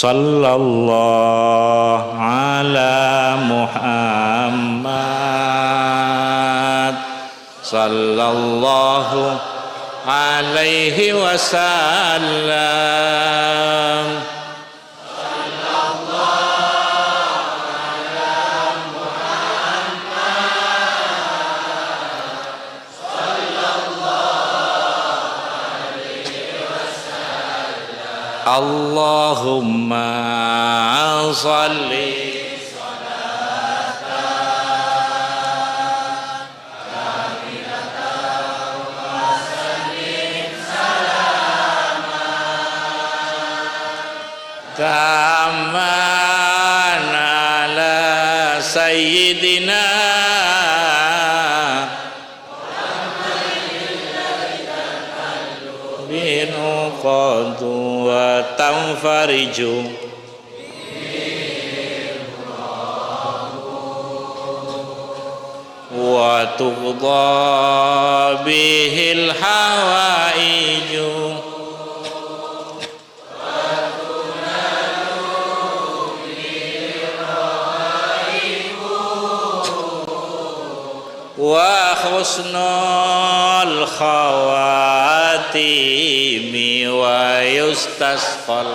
Sallallahu ala Muhammad sallallahu alaihi wasallam. Allahumma salli salatan kamilatan wa sallim salaman tamman ala sayyidina binu qadu wa tanfariju wa tuqda bihil hawaiju wa husnul khawatimi wa yustasqal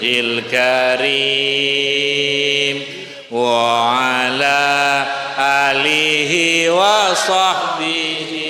il karim wa ala alihi wa sahbihi